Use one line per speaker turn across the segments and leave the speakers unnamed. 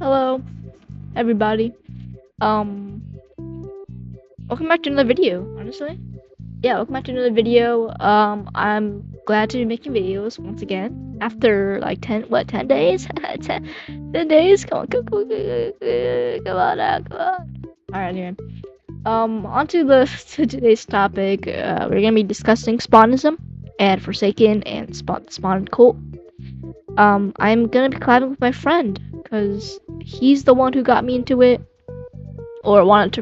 Hello, everybody. Um, Welcome back to another video. Honestly, yeah, welcome back to another video. I'm glad to be making videos once again after like 10 days? 10 days? Come on, come on now, come on. All right, anyway. Onto to today's topic. We're gonna be discussing Spawnism and Forsaken and Spawn Cult. I'm gonna be collabing with my friend because he's the one who got me into it or wanted to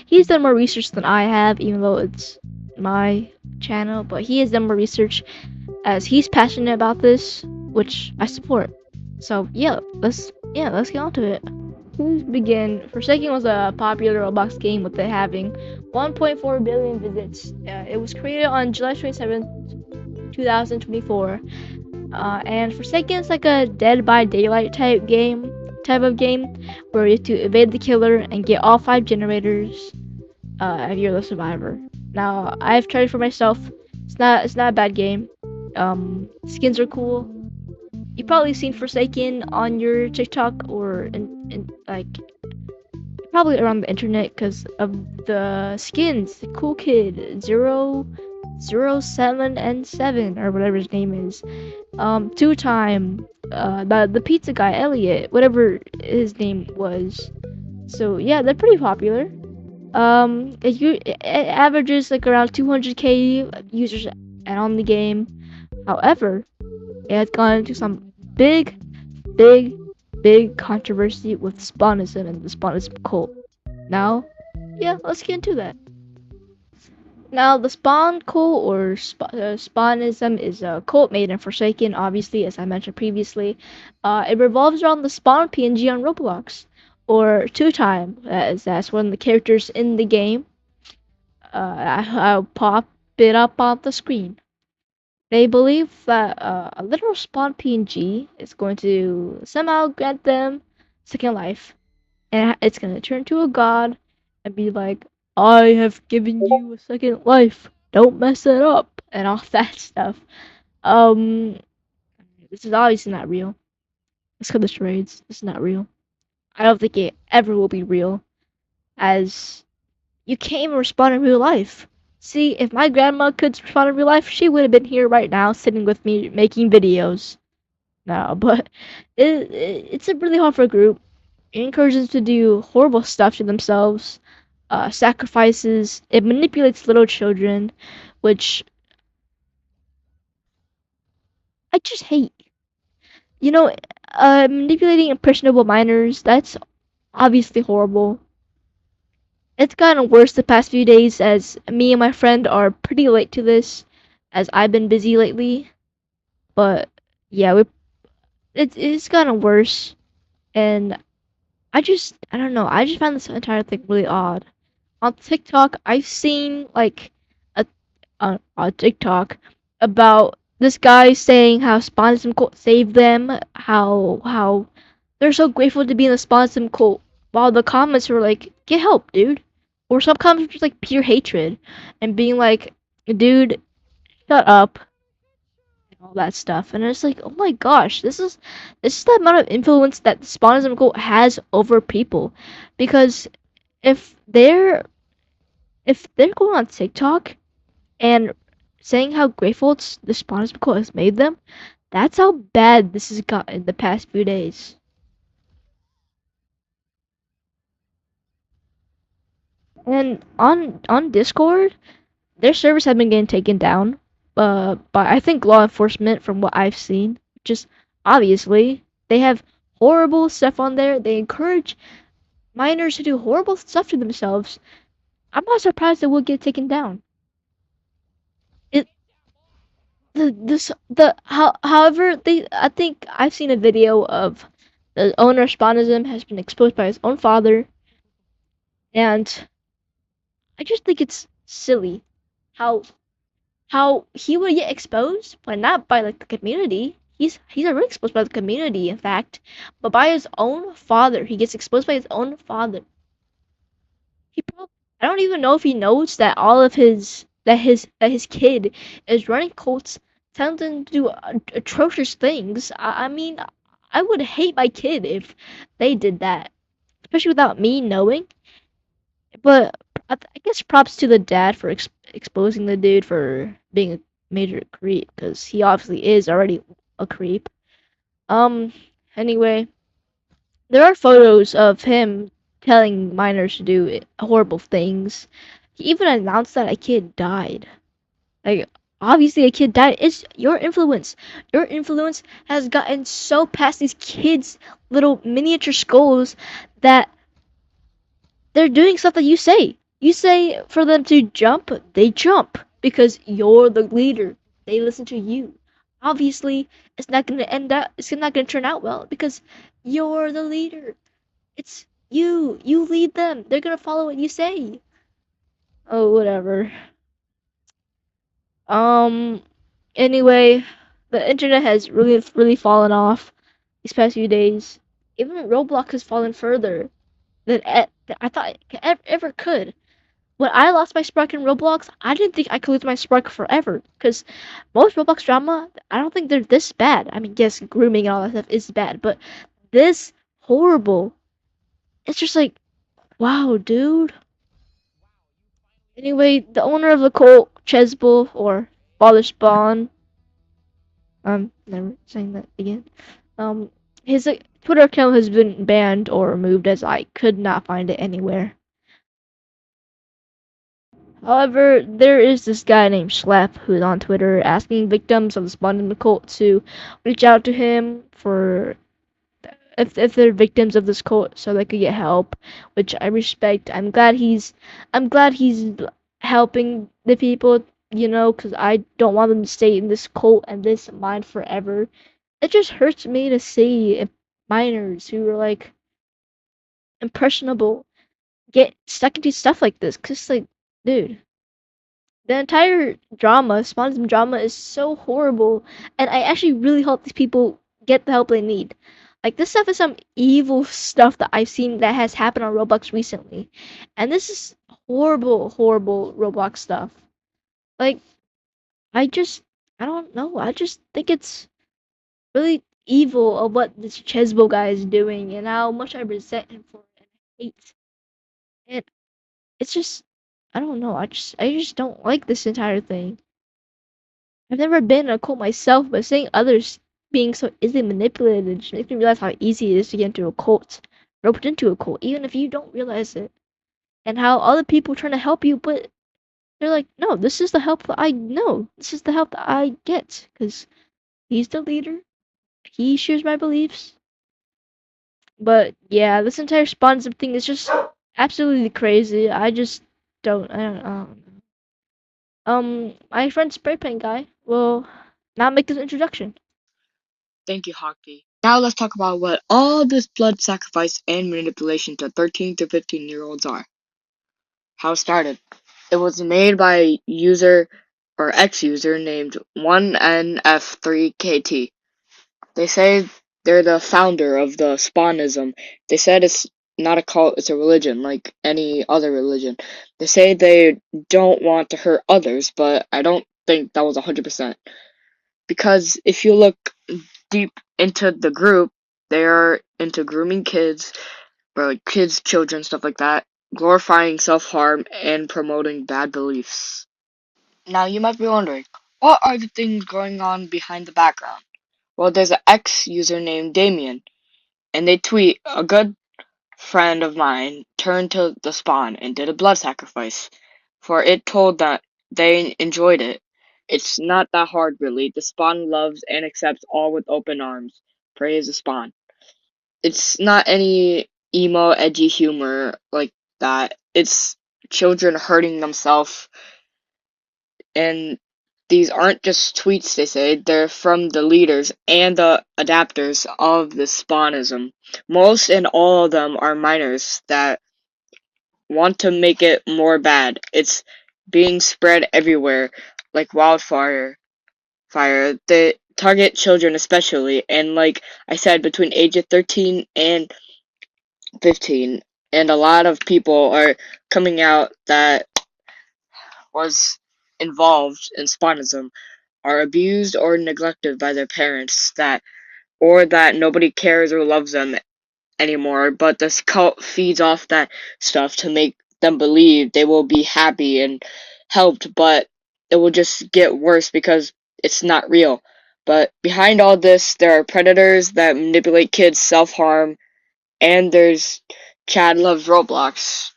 he's done more research than I have, even though it's my channel, but he has done more research as he's passionate about this, which I support. So let's get on to it. To begin, Forsaken was a popular Roblox game with it having 1.4 billion visits. It was created on July 27th, 2024. And Forsaken is like a Dead by Daylight type of game where you have to evade the killer and get all 5 generators if you're the survivor. Now I've tried it for myself. It's not a bad game. Skins are cool. You've probably seen Forsaken on your TikTok or in like probably around the internet because of the skins. The Cool Kid 007 or whatever his name is. Two time. The pizza guy Elliot, whatever his name was. So yeah, they're pretty popular. It averages like around 200k users and on the game. However, it has gone into some big, big, big controversy with Spawnism and the Spawnism cult. Now, yeah, let's get into that. Now, the Spawn cult or Spawnism is a cult made in Forsaken, obviously, as I mentioned previously. It revolves around the Spawn PNG on Roblox, or Two Time, as that's one of the characters in the game. I'll pop it up on the screen. They believe that a literal Spawn PNG is going to somehow grant them second life, and it's going to turn to a god and be like, I have given you a second life. Don't mess it up and all that stuff. Um, this is obviously not real. Let's cut the charades. This is not real. I don't think it ever will be real, as you can't even respond in real life. See, if my grandma could respond in real life, she would have been here right now, sitting with me making videos. No, but it's a really hard for a group. It encourages them to do horrible stuff to themselves, sacrifices. It manipulates little children, which I just hate. You know, manipulating impressionable minors, that's obviously horrible. It's gotten worse the past few days as me and my friend are pretty late to this, as I've been busy lately. But yeah, it's gotten worse, and I don't know. I just find this entire thing really odd. On TikTok, I've seen like a on TikTok about this guy saying how Spanism cult saved them, how they're so grateful to be in the Spanism cult, while the comments were like, "Get help, dude," or some comments were just like pure hatred and being like, "Dude, shut up," and all that stuff. And it's like, oh my gosh, this is the amount of influence that the Spanism cult has over people, because if they're if they're going on TikTok and saying how grateful the Spawners cult has made them, that's how bad this has gotten in the past few days. And on Discord, their servers have been getting taken down, by I think law enforcement from what I've seen. Just obviously they have horrible stuff on there. They encourage minors to do horrible stuff to themselves. I'm not surprised it will get taken down. It however they I think I've seen a video of the owner of Spanism has been exposed by his own father, and I just think it's silly how he would get exposed, but not by like the community. He's already exposed by the community, in fact, but by his own father. He gets exposed by his own father. He probably I don't even know if he knows that all of his kid is running cults, telling them to do atrocious things. I mean, I would hate my kid if they did that, especially without me knowing. But I guess props to the dad for exposing the dude for being a major creep, because he obviously is already a creep. Um. Anyway, there are photos of him telling minors to do horrible things. He even announced that a kid died. Like, obviously, a kid died. It's your influence. Your influence has gotten so past these kids' little miniature skulls that they're doing stuff that you say. You say for them to jump, they jump because you're the leader. They listen to you. Obviously, it's not gonna end up. It's not gonna turn out well because you're the leader. It's you. You lead them. They're gonna follow what you say. Oh, whatever. Um. Anyway, the internet has really fallen off these past few days. Even Roblox has fallen further than I thought it ever could. When I lost my spark in Roblox, I didn't think I could lose my spark forever. Because most Roblox drama, I don't think they're this bad. I mean, yes, grooming and all that stuff is bad, but this horrible. It's just like, wow, dude. Anyway, the owner of the cult, Chesbull, or Father Spawn, never saying that again. Um, his Twitter account has been banned or removed as I could not find it anywhere. However, there is this guy named Schlep who's on Twitter asking victims of the Spawn cult to reach out to him for if they're victims of this cult so they could get help, which I respect. I'm glad he's helping the people, because I don't want them to stay in this cult and this mind forever. It just hurts me to see minors who are like impressionable get stuck into stuff like this. Cause like, dude, the entire drama, Spawn's drama, is so horrible, and I actually really hope these people get the help they need. Like, this stuff is some evil stuff that I've seen that has happened on Roblox recently, and this is horrible, horrible Roblox stuff. Like, I just, I don't know. I just think it's really evil of what this Chesbo guy is doing, and how much I resent him for it and hate. And it's just, I don't know. I just don't like this entire thing. I've never been in a cult myself, but seeing others being so easily manipulated just makes me realize how easy it is to get into a cult, roped into a cult, even if you don't realize it. And how other people trying to help you, but they're like, no, this is the help that I know. This is the help that I get, because he's the leader. He shares my beliefs. But yeah, this entire spawnism thing is just absolutely crazy. I don't know. My friend Spray Paint Guy will now make this introduction.
Thank you, Hockey. Now let's talk about what all this blood sacrifice and manipulation to 13 to 15-year-olds are. How it started. It was made by a user or ex-user named 1NF3KT. They say they're the founder of the Spawnism. They said it's not a cult, it's a religion, like any other religion. They say they don't want to hurt others, but I don't think that was 100%. Because if you look deep into the group, they are into grooming kids, or like kids, children, stuff like that, glorifying self-harm and promoting bad beliefs. Now you might be wondering, what are the things going on behind the background? Well, there's an ex-user named Damien, and they tweet, a good friend of mine turned to the spawn and did a blood sacrifice, for it told that they enjoyed it. It's not that hard, really. The spawn loves and accepts all with open arms. Praise the spawn. It's not any emo, edgy humor like that. It's children hurting themselves, and these aren't just tweets, they say. They're from the leaders and the adapters of the spawnism. Most and all of them are minors that want to make it more bad. It's being spread everywhere like wildfire. They target children especially, and like I said, between age of 13 and 15. And a lot of people are coming out that was involved in Spanism, are abused or neglected by their parents, that or that nobody cares or loves them anymore, but this cult feeds off that stuff to make them believe they will be happy and helped, but it will just get worse because it's not real. But behind all this, there are predators that manipulate kids, self harm, and there's Chad Loves Roblox,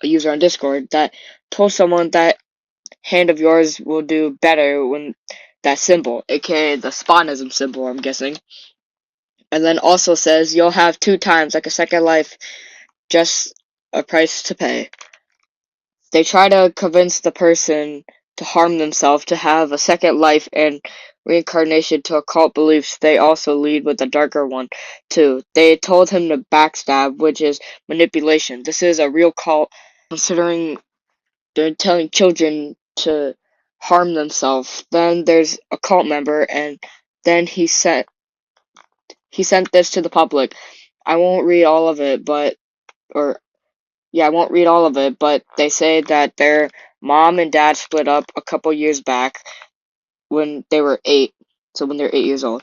a user on Discord, that told someone that hand of yours will do better when that symbol, aka the spawnism symbol, I'm guessing. And then also says you'll have two times like a second life, just a price to pay. They try to convince the person to harm themselves to have a second life and reincarnation to occult beliefs. They also lead with a darker one too. They told him to backstab, which is manipulation. This is a real cult, considering they're telling children to harm themselves. Then there's a cult member, and then he sent this to the public. I won't read all of it, but or yeah, I won't read all of it, but they say that their mom and dad split up a couple years back when they were 8. So when they're 8 years old.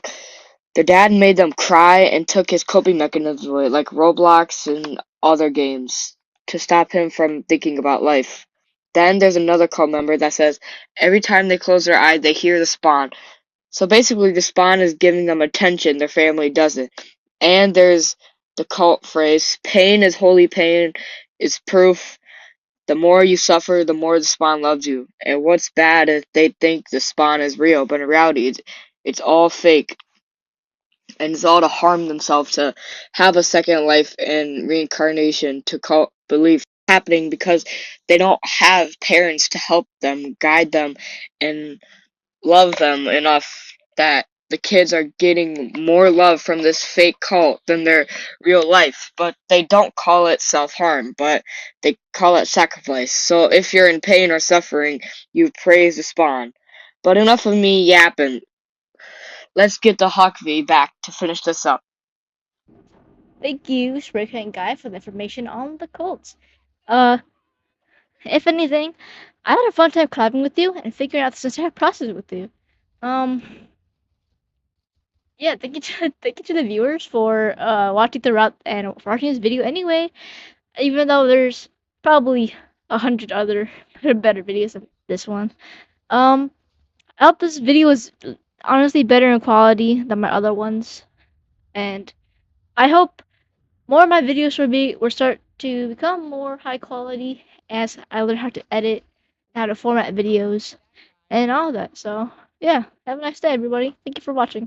Their dad made them cry and took his coping mechanisms away, like Roblox and other games, to stop him from thinking about life. Then there's another cult member that says every time they close their eye, they hear the spawn. So basically, the spawn is giving them attention their family doesn't. And there's the cult phrase, pain is holy pain, is proof. The more you suffer, the more the spawn loves you. And what's bad is they think the spawn is real, but in reality, it's all fake. And it's all to harm themselves, to have a second life and reincarnation, to cult belief happening because they don't have parents to help them, guide them, and love them enough that the kids are getting more love from this fake cult than their real life. But they don't call it self-harm, but they call it sacrifice. So if you're in pain or suffering, you praise the spawn. But enough of me yapping. Let's get the Huckabee back to finish this up.
Thank you, Spreaker and Guy, for the information on the cults. Uh, if anything, I had a fun time collabing with you and figuring out this entire process with you. Um, yeah, thank you to thank you to the viewers for watching throughout and for watching this video anyway. Even though there's probably 100 other better videos than this one. Um, I hope this video is honestly better in quality than my other ones, and I hope more of my videos will start to become more high quality as I learn how to edit, how to format videos, and all that. So yeah, have a nice day, everybody. Thank you for watching.